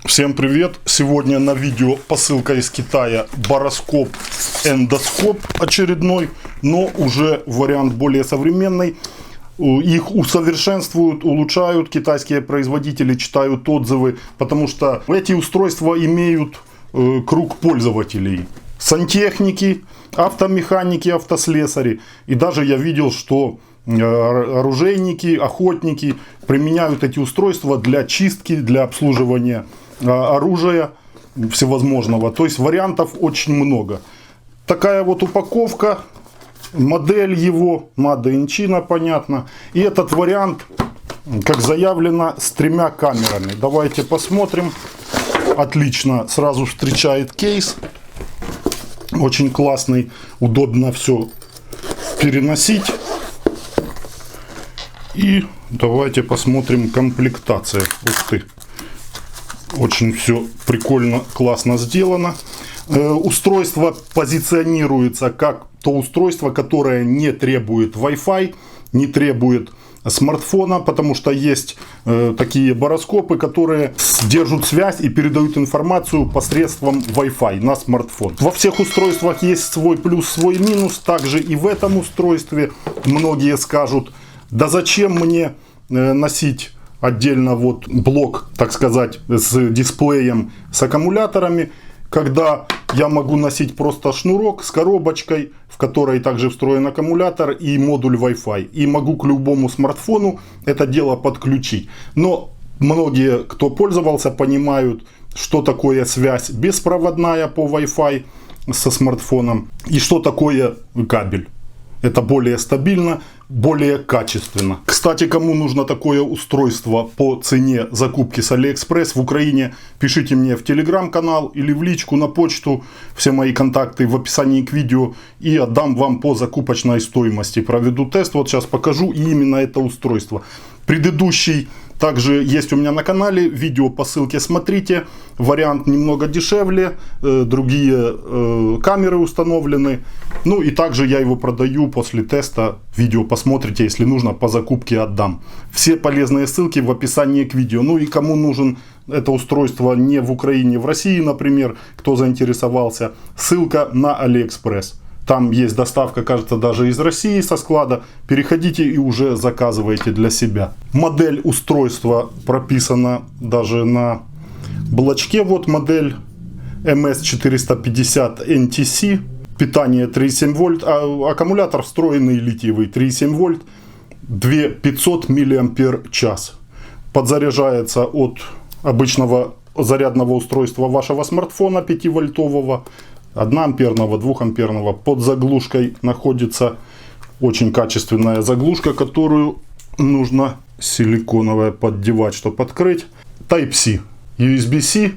Всем привет! Сегодня на видео посылка из Китая бароскоп эндоскоп очередной, но уже вариант более современный. Их усовершенствуют, улучшают китайские производители, читают отзывы, потому что эти устройства имеют круг пользователей. Сантехники, автомеханики, автослесари. И даже я видел, что оружейники, охотники применяют эти устройства для чистки, для обслуживания оружия всевозможного. То есть вариантов очень много. Такая вот упаковка, модель его, Made in China, понятно. И этот вариант, как заявлено, с 3 камерами. Давайте посмотрим. Отлично, сразу встречает кейс. Очень классный, удобно все переносить. И давайте посмотрим комплектация. Ух ты. Очень все прикольно, классно сделано. Устройство позиционируется как то устройство, которое не требует Wi-Fi, не требует смартфона, потому что есть такие бароскопы, которые держат связь и передают информацию посредством Wi-Fi на смартфон. Во всех устройствах есть свой плюс, свой минус. Также и в этом устройстве многие скажут: да зачем мне носить отдельно вот блок, так сказать, с дисплеем, с аккумуляторами, когда я могу носить просто шнурок с коробочкой, в которой также встроен аккумулятор и модуль Wi-Fi. И могу к любому смартфону это дело подключить. Но многие, кто пользовался, понимают, что такое связь беспроводная по Wi-Fi со смартфоном и что такое кабель. Это более стабильно, более качественно. Кстати, кому нужно такое устройство по цене закупки с AliExpress в Украине, пишите мне в телеграм-канал или в личку на почту. Все мои контакты в описании к видео. И отдам вам по закупочной стоимости. Проведу тест, вот сейчас покажу. И именно это устройство. Предыдущий также есть у меня на канале, видео по ссылке смотрите. Вариант немного дешевле, другие камеры установлены. Ну и также я его продаю после теста. Видео посмотрите, если нужно, по закупке отдам. Все полезные ссылки в описании к видео. Ну и кому нужен это устройство не в Украине, в России, например, кто заинтересовался, ссылка на AliExpress. Там есть доставка, кажется, даже из России со склада. Переходите и уже заказывайте для себя. Модель устройства прописана даже на блочке. Вот модель MS450 NTC. Питание 3,7 вольт. А аккумулятор встроенный литиевый 3,7 вольт. 2500 мАч. Подзаряжается от обычного зарядного устройства вашего смартфона 5-вольтового. 1-амперного, 2-амперного. Под заглушкой находится очень качественная заглушка, которую нужно силиконовая поддевать, чтобы открыть. Type-C, USB-C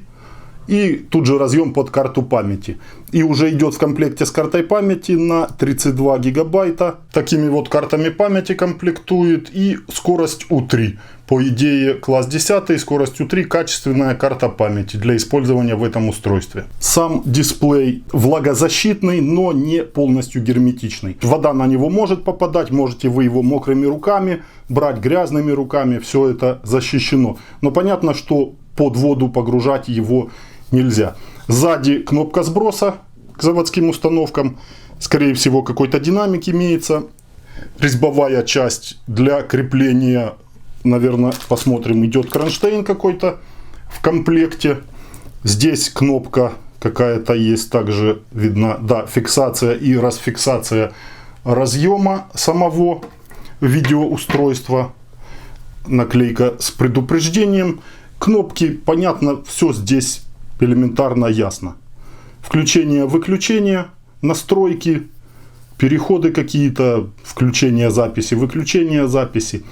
и тут же разъем под карту памяти. И уже идет в комплекте с картой памяти на 32 гигабайта. Такими вот картами памяти комплектует. И скорость U3. По идее класс 10, скорость U3, качественная карта памяти для использования в этом устройстве. Сам дисплей влагозащитный, но не полностью герметичный. Вода на него может попадать, можете вы его мокрыми руками брать, грязными руками, все это защищено. Но понятно, что под воду погружать его нельзя. Сзади кнопка сброса к заводским установкам. Скорее всего, какой-то динамик имеется. Резьбовая часть для крепления. Наверное, посмотрим, идет кронштейн какой-то в комплекте. Здесь кнопка какая-то есть, также видна, да, фиксация и расфиксация разъема самого видеоустройства. Наклейка с предупреждением. Кнопки, понятно, все здесь элементарно ясно. Включение-выключение, настройки, переходы какие-то, включение записи, выключение записи.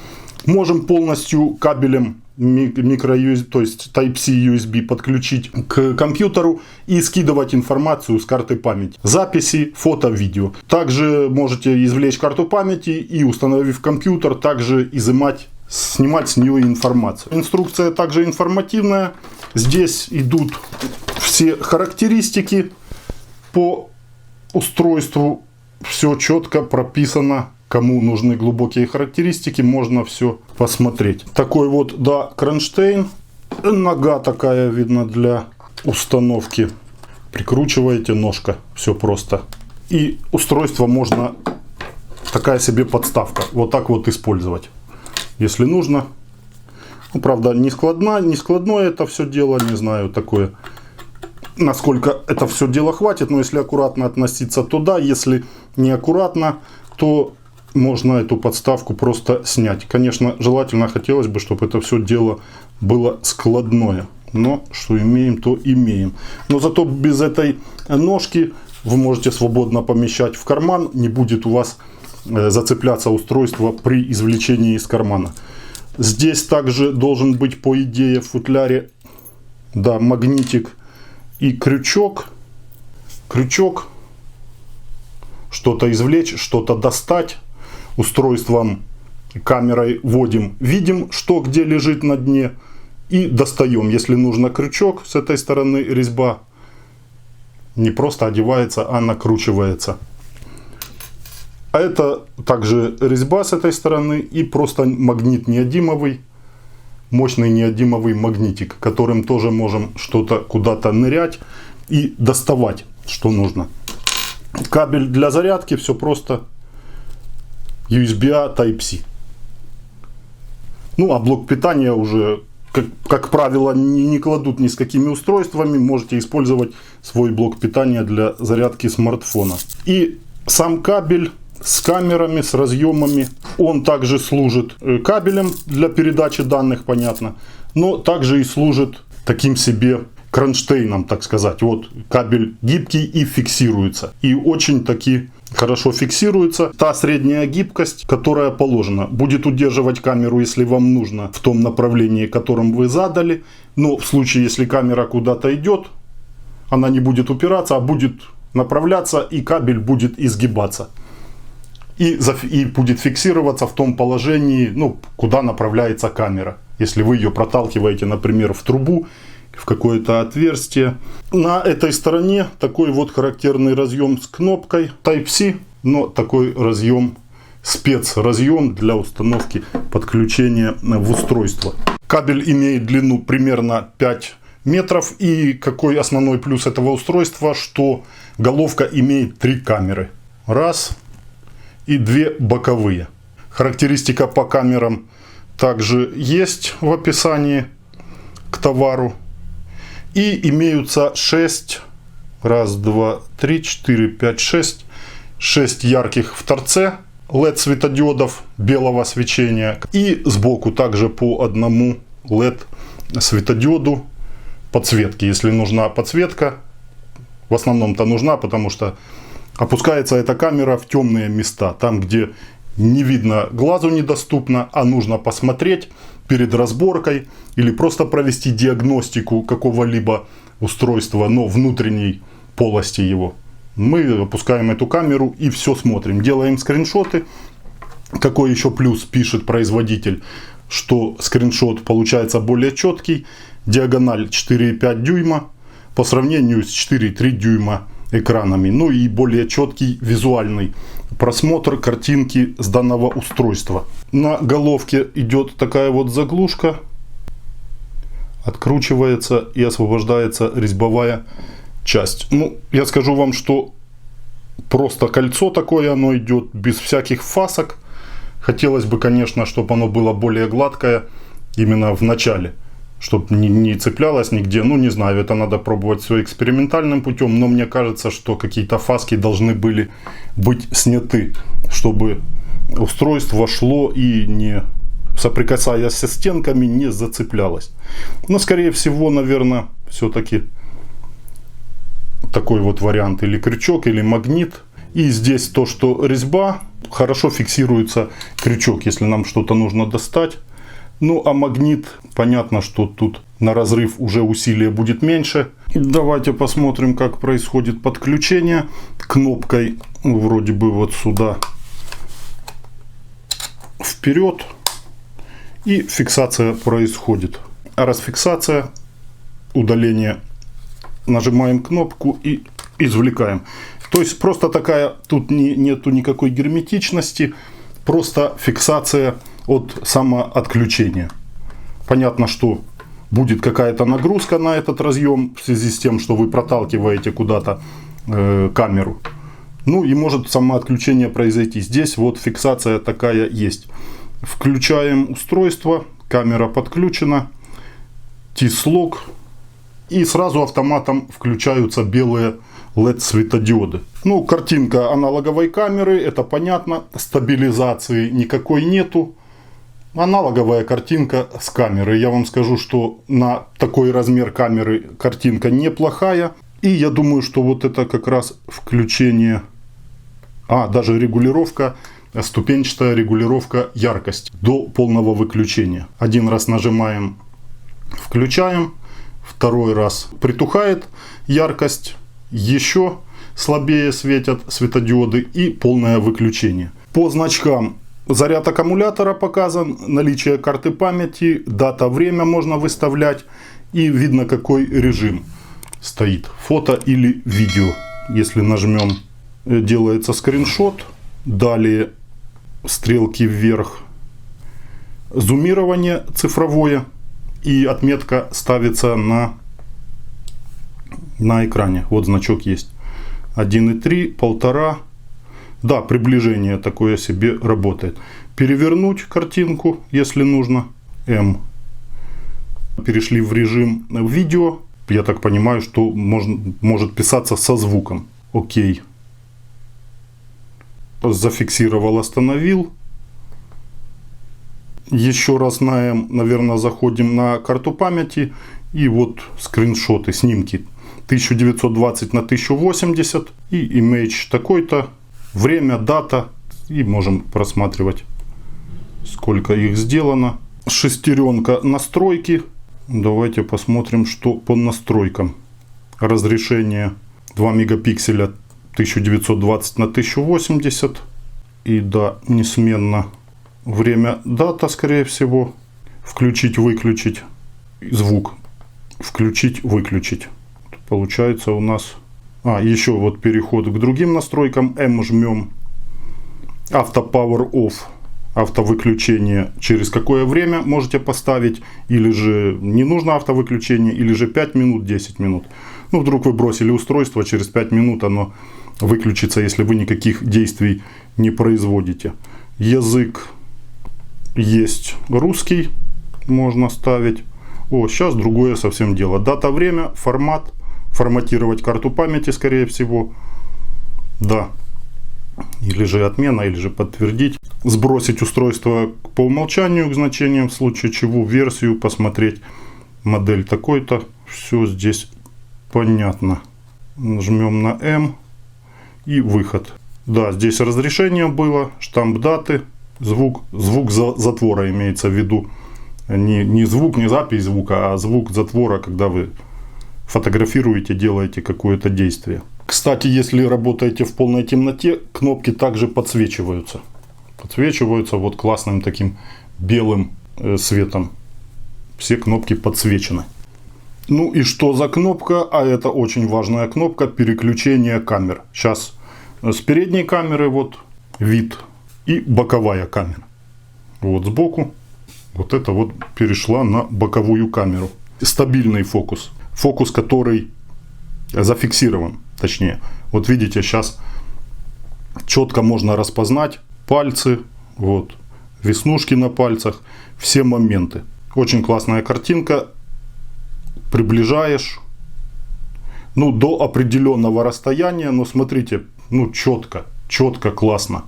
Можем полностью кабелем micro-USB, то есть Type-C USB подключить к компьютеру и скидывать информацию с карты памяти. Записи, фото, видео. Также можете извлечь карту памяти и, установив компьютер, также снимать с нее информацию. Инструкция также информативная. Здесь идут все характеристики по устройству. Все четко прописано. Кому нужны глубокие характеристики, можно все посмотреть. Такой вот, да, кронштейн Нога такая, видно, для установки. Прикручиваете, ножка, все просто. И устройство можно, такая себе подставка, вот так вот использовать, если нужно. Ну, правда, не складное это все дело, не знаю, такое, насколько это все дело хватит, но если аккуратно относиться, то да, если не аккуратно, то можно эту подставку просто снять. Конечно, желательно хотелось бы, чтобы это все дело было складное, но что имеем, то имеем. Но зато без этой ножки вы можете свободно помещать в карман, не будет у вас зацепляться устройство при извлечении из кармана. Здесь также должен быть, по идее, в футляре, да, магнитик и крючок. Крючок, что-то извлечь, что-то достать. Устройством, камерой вводим, видим, что где лежит на дне, и достаем. Если нужно крючок, с этой стороны резьба не просто одевается, а накручивается. А это также резьба с этой стороны и просто магнит неодимовый, мощный неодимовый магнитик, которым тоже можем что-то куда-то нырять и доставать, что нужно. Кабель для зарядки, все просто. USB-A Type-C. Ну, а блок питания уже, как правило, не кладут ни с какими устройствами. Можете использовать свой блок питания для зарядки смартфона. И сам кабель с камерами, с разъемами, он также служит кабелем для передачи данных, понятно, но также и служит таким себе кронштейном, так сказать. Вот кабель гибкий и фиксируется. И очень таки хорошо фиксируется. Та средняя гибкость, которая положена, будет удерживать камеру, если вам нужно, в том направлении, которым вы задали. Но в случае, если камера куда-то идет, она не будет упираться, а будет направляться, и кабель будет изгибаться. И будет фиксироваться в том положении, ну, куда направляется камера. Если вы ее проталкиваете, например, в трубу, в какое-то отверстие. На этой стороне такой вот характерный разъем с кнопкой Type-C, но такой разъем, спецразъем для установки подключения в устройство. Кабель имеет длину примерно 5 метров. И какой основной плюс этого устройства, что головка имеет 3 камеры. Раз и 2 боковые. Характеристика по камерам также есть в описании к товару. И имеются 6 ярких в торце LED светодиодов белого свечения. И сбоку также по одному LED светодиоду подсветки. Если нужна подсветка, в основном-то нужна, потому что опускается эта камера в темные места. Там, где не видно, глазу недоступно, а нужно посмотреть перед разборкой или просто провести диагностику какого-либо устройства, но внутренней полости его. Мы опускаем эту камеру и все смотрим. Делаем скриншоты. Какой еще плюс пишет производитель, что скриншот получается более четкий. Диагональ 4,5 дюйма по сравнению с 4,3 дюйма экранами. Ну и более четкий визуальный просмотр картинки с данного устройства. На головке идет такая вот заглушка. Откручивается и освобождается резьбовая часть. Ну, я скажу вам, что просто кольцо такое, оно идет без всяких фасок. Хотелось бы, конечно, чтобы оно было более гладкое именно в начале, чтобы не цеплялось нигде. Ну, не знаю, это надо пробовать все экспериментальным путем, но мне кажется, что какие-то фаски должны были быть сняты, чтобы устройство шло и, не соприкасаясь со стенками, не зацеплялось. Но, скорее всего, наверное, все-таки такой вот вариант: или крючок, или магнит. И здесь то, что резьба, хорошо фиксируется крючок, если нам что-то нужно достать. Ну, а магнит, понятно, что тут на разрыв уже усилие будет меньше. Давайте посмотрим, как происходит подключение. Кнопкой вроде бы вот сюда вперед. И фиксация происходит. А раз фиксация, удаление, нажимаем кнопку и извлекаем. То есть просто такая, тут нету никакой герметичности, просто фиксация от самоотключения. Понятно, что будет какая-то нагрузка на этот разъем в связи с тем, что вы проталкиваете куда-то камеру. Ну и может самоотключение произойти. Здесь вот фиксация такая есть. Включаем устройство, камера подключена, T-Slog, и сразу автоматом включаются белые LED светодиоды. Ну, картинка аналоговой камеры, это понятно, стабилизации никакой нету. Аналоговая картинка с камеры. Я вам скажу, что на такой размер камеры картинка неплохая. И я думаю, что вот это как раз включение, даже регулировка, ступенчатая регулировка яркости до полного выключения. Один раз нажимаем, включаем, второй раз притухает яркость, еще слабее светят светодиоды и полное выключение. По значкам заряд аккумулятора показан, наличие карты памяти, дата, время можно выставлять и видно какой режим стоит, фото или видео. Если нажмем, делается скриншот, далее стрелки вверх, зумирование цифровое и отметка ставится на экране. Вот значок есть 1,3, 1,5. Да, приближение такое себе работает. Перевернуть картинку, если нужно. М. Перешли в режим видео. Я так понимаю, что может писаться со звуком. Окей. Зафиксировал, остановил. Еще раз на М, наверное, заходим на карту памяти. И вот скриншоты, снимки. 1920 на 1080. И image такой-то. Время, дата. И можем просматривать, сколько их сделано. Шестеренка настройки. Давайте посмотрим, что по настройкам. Разрешение 2 мегапикселя 1920 на 1080. И да, несменно. Время, дата, скорее всего. Включить, выключить. Звук. Включить, выключить. Получается у нас... еще вот переход к другим настройкам. М жмем. Авто Power Off. Автовыключение. Через какое время можете поставить. Или же не нужно автовыключение. Или же 5 минут, 10 минут. Ну, вдруг вы бросили устройство. Через 5 минут оно выключится, если вы никаких действий не производите. Язык есть русский. Можно ставить. Сейчас другое совсем дело. Дата, время, формат. Форматировать карту памяти, скорее всего. Да. Или же отмена, или же подтвердить. Сбросить устройство по умолчанию к значениям, в случае чего версию посмотреть. Модель такой-то. Все здесь понятно. Нажмем на М. И выход. Да, здесь разрешение было. Штамп даты. Звук затвора имеется в виду. Не звук, не запись звука, а звук затвора, когда вы фотографируете, делаете какое-то действие. Кстати, если работаете в полной темноте, кнопки также подсвечиваются. Подсвечиваются вот классным таким белым светом. Все кнопки подсвечены. Ну и что за кнопка? А это очень важная кнопка переключения камер. Сейчас с передней камеры вот вид и боковая камера. Вот сбоку. Вот это вот перешла на боковую камеру. Стабильный фокус. Фокус, который зафиксирован, точнее. Вот видите, сейчас четко можно распознать пальцы, вот, веснушки на пальцах, все моменты. Очень классная картинка. Приближаешь, ну, до определенного расстояния, но смотрите, ну, четко, классно.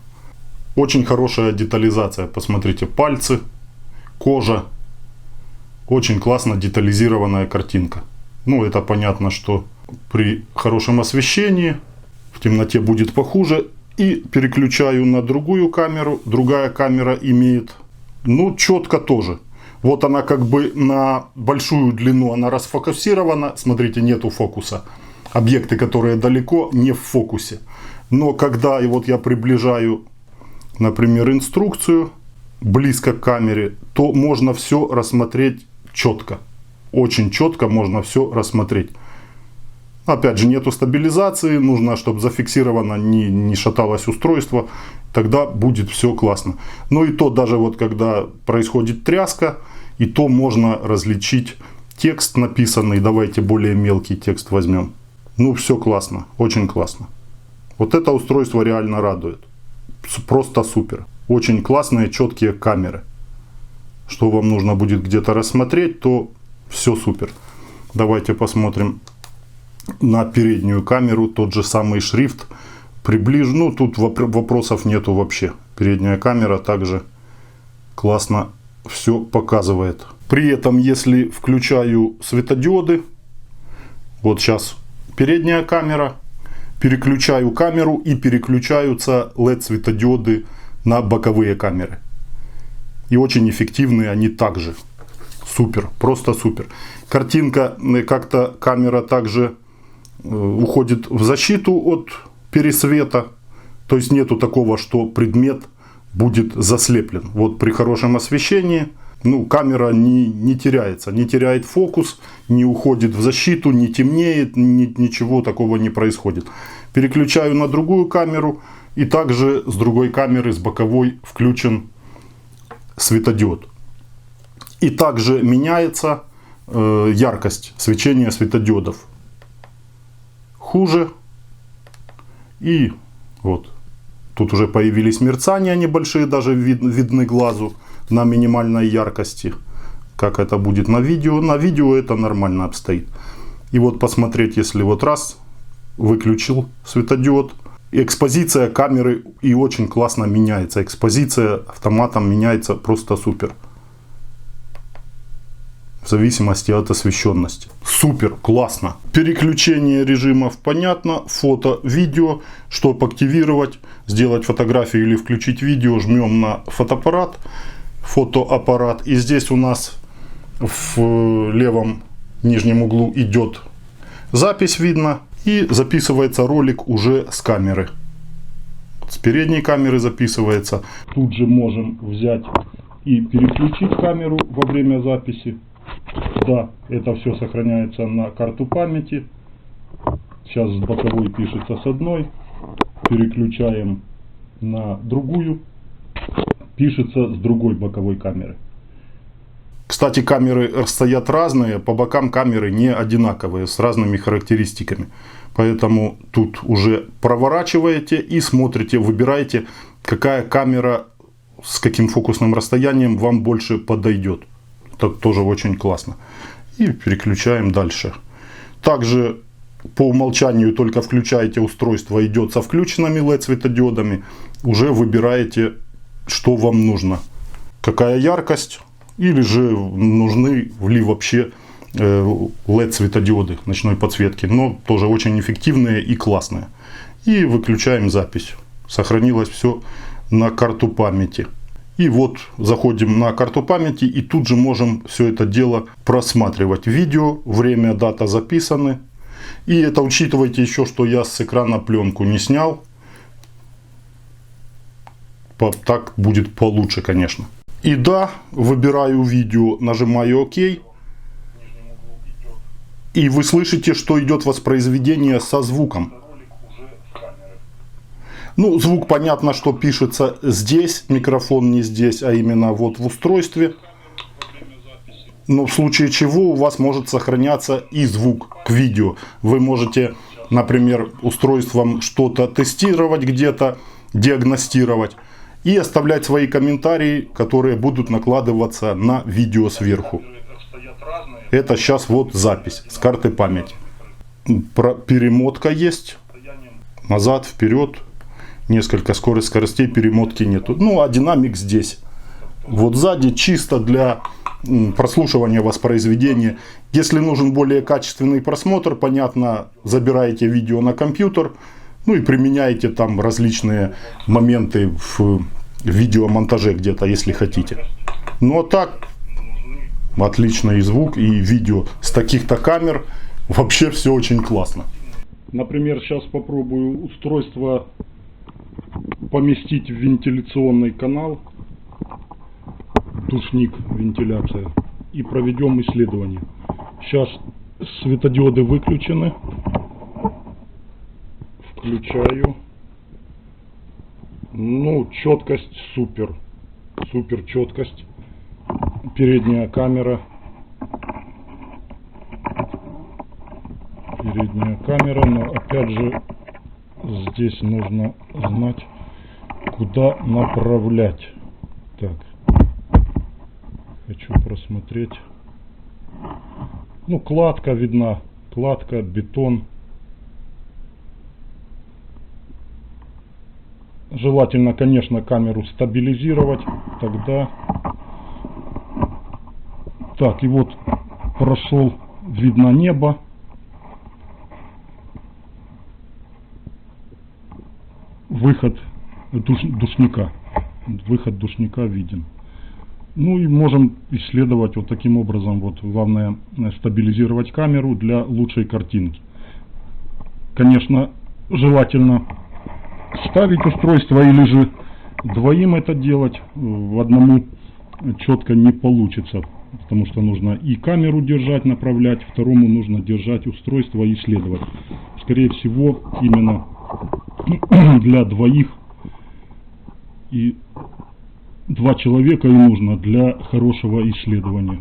Очень хорошая детализация. Посмотрите, пальцы, кожа. Очень классно детализированная картинка. Ну, это понятно, что при хорошем освещении в темноте будет похуже. И переключаю на другую камеру. Другая камера имеет, ну, четко тоже. Вот она как бы на большую длину она расфокусирована. Смотрите, нету фокуса. Объекты, которые далеко, не в фокусе. Но когда и вот я приближаю, например, инструкцию близко к камере, то можно все рассмотреть четко. Очень четко можно все рассмотреть. Опять же, нету стабилизации. Нужно, чтобы зафиксировано, не шаталось устройство. Тогда будет все классно. Но и то, даже вот когда происходит тряска, и то можно различить текст написанный, давайте более мелкий текст возьмем. Ну, все классно, очень классно. Вот это устройство реально радует. Просто супер. Очень классные, четкие камеры. Что вам нужно будет где-то рассмотреть, то все супер. Давайте посмотрим на переднюю камеру. Тот же самый шрифт. Приближу. Ну, тут вопросов нету вообще. Передняя камера также классно все показывает. При этом, если включаю светодиоды, вот сейчас передняя камера, переключаю камеру и переключаются LED светодиоды на боковые камеры. И очень эффективные они также. Супер, просто супер. Картинка, как-то камера также уходит в защиту от пересвета. То есть нету такого, что предмет будет заслеплен. Вот при хорошем освещении, ну, камера не теряется, не теряет фокус, не уходит в защиту, не темнеет, ничего такого не происходит. Переключаю на другую камеру, и также с другой камеры, с боковой, включен светодиод. И также меняется яркость свечения светодиодов. Хуже. И вот. Тут уже появились мерцания небольшие, даже видны глазу на минимальной яркости. Как это будет на видео? На видео это нормально обстоит. И вот посмотреть, если вот раз выключил светодиод. Экспозиция камеры и очень классно меняется. Экспозиция автоматом меняется просто супер. В зависимости от освещенности. Супер, классно. Переключение режимов понятно. Фото, видео. Чтобы активировать, сделать фотографию или включить видео, жмем на фотоаппарат. Фотоаппарат. И здесь у нас в левом нижнем углу идет запись, видно. И записывается ролик уже с камеры. С передней камеры записывается. Тут же можем взять и переключить камеру во время записи. Да, это все сохраняется на карту памяти. Сейчас с боковой пишется с одной. Переключаем на другую. Пишется с другой боковой камеры. Кстати, камеры стоят разные. По бокам камеры не одинаковые, с разными характеристиками. Поэтому тут уже проворачиваете и смотрите, выбираете, какая камера с каким фокусным расстоянием вам больше подойдет. Это тоже очень классно. И переключаем дальше. Также по умолчанию только включаете устройство, идет со включенными LED светодиодами. Уже выбираете, что вам нужно. Какая яркость. Или же нужны ли вообще LED светодиоды ночной подсветки. Но тоже очень эффективные и классные. И выключаем запись. Сохранилось все на карту памяти. И вот заходим на карту памяти и тут же можем все это дело просматривать. Видео, время, дата записаны. И это учитывайте еще, что я с экрана пленку не снял. Так будет получше, конечно. И да, выбираю видео, нажимаю ОК. И вы слышите, что идет воспроизведение со звуком. Ну, звук понятно, что пишется здесь, микрофон не здесь, а именно вот в устройстве. Но в случае чего у вас может сохраняться и звук к видео. Вы можете, например, устройством что-то тестировать где-то, диагностировать. И оставлять свои комментарии, которые будут накладываться на видео сверху. Это сейчас вот запись с карты памяти. Перемотка есть. Назад, вперед. Несколько скоростей перемотки нету. Ну, а динамик здесь. Вот сзади чисто для прослушивания воспроизведения. Если нужен более качественный просмотр, понятно, забираете видео на компьютер. Ну и применяете там различные моменты в видеомонтаже где-то, если хотите. Ну а так, отлично и звук, и видео с таких-то камер. Вообще все очень классно. Например, сейчас попробую устройство поместить в вентиляционный канал. Тушник, вентиляция. И проведем исследование. Сейчас светодиоды выключены. Включаю. Ну, четкость супер. Супер четкость. Передняя камера. передняя камера, но опять же здесь нужно знать, куда направлять. Так, хочу просмотреть. Ну, кладка видна, кладка, бетон. Желательно, конечно, камеру стабилизировать, тогда. Так, и вот прошел, видно небо. Выход душника. Выход душника виден. Ну и можем исследовать вот таким образом. Вот главное стабилизировать камеру для лучшей картинки. Конечно, желательно ставить устройство или же двоим это делать. В одному четко не получится, потому что нужно и камеру держать, направлять, второму нужно держать устройство и исследовать. Скорее всего, именно для двоих и два человека и нужно для хорошего исследования.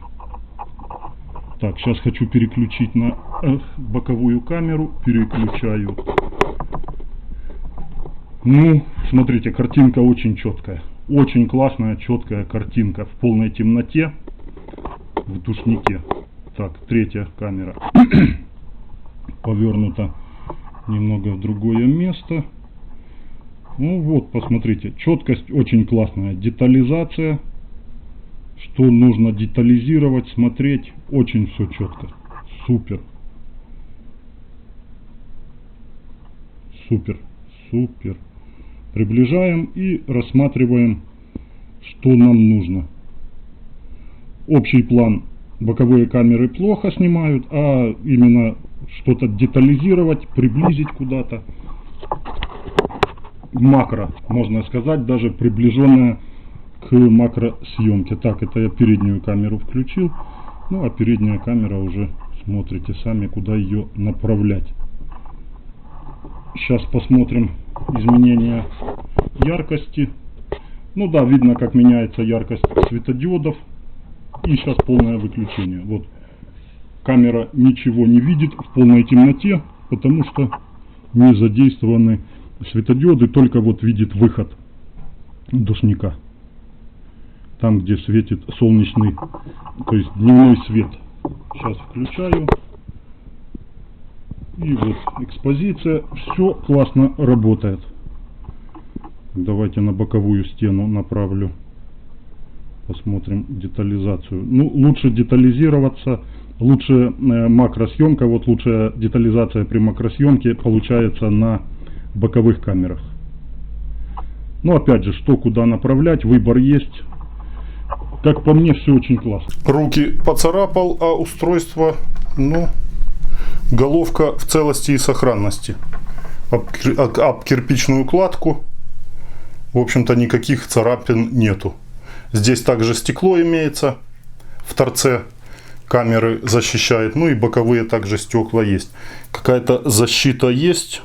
Так, сейчас хочу переключить на боковую камеру. Переключаю. Ну, смотрите, картинка очень четкая. Очень классная, четкая картинка в полной темноте в душнике. Так, третья камера повернута немного в другое место. Ну вот, посмотрите, четкость очень классная, детализация. Что нужно детализировать, смотреть, очень все четко. Супер. Супер, супер. Приближаем и рассматриваем, что нам нужно. Общий план боковые камеры плохо снимают, а именно что-то детализировать, приблизить куда-то. Макро, можно сказать, даже приближенная к макросъемке. Так, это я переднюю камеру включил. Ну, а передняя камера уже смотрите сами, куда ее направлять. Сейчас посмотрим изменения яркости. Ну да, видно, как меняется яркость светодиодов. И сейчас полное выключение. Вот камера ничего не видит в полной темноте, потому что не задействованы светодиоды, только вот видит выход душника. Там, где светит солнечный, то есть дневной свет. Сейчас включаю. И вот экспозиция. Все классно работает. Давайте на боковую стену направлю. Посмотрим детализацию. Ну, лучше детализироваться. Лучше макросъемка. Вот лучшая детализация при макросъемке получается на боковых камерах. Но опять же, что куда направлять, выбор есть. Как по мне, все очень классно. Руки поцарапал, а устройство, ну, головка в целости и сохранности. Об кирпичную кладку, в общем-то, никаких царапин нету. Здесь также стекло имеется в торце камеры, защищает. Ну и боковые также стекла есть. Какая-то защита есть.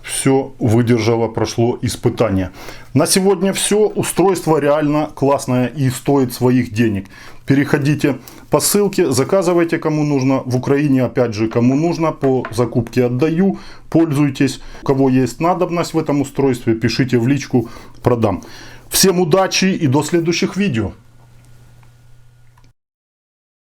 Все выдержало, прошло испытание. На сегодня все. Устройство реально классное и стоит своих денег. Переходите по ссылке, заказывайте кому нужно. В Украине, опять же, кому нужно, по закупке отдаю. Пользуйтесь. У кого есть надобность в этом устройстве, пишите в личку, продам. Всем удачи и до следующих видео.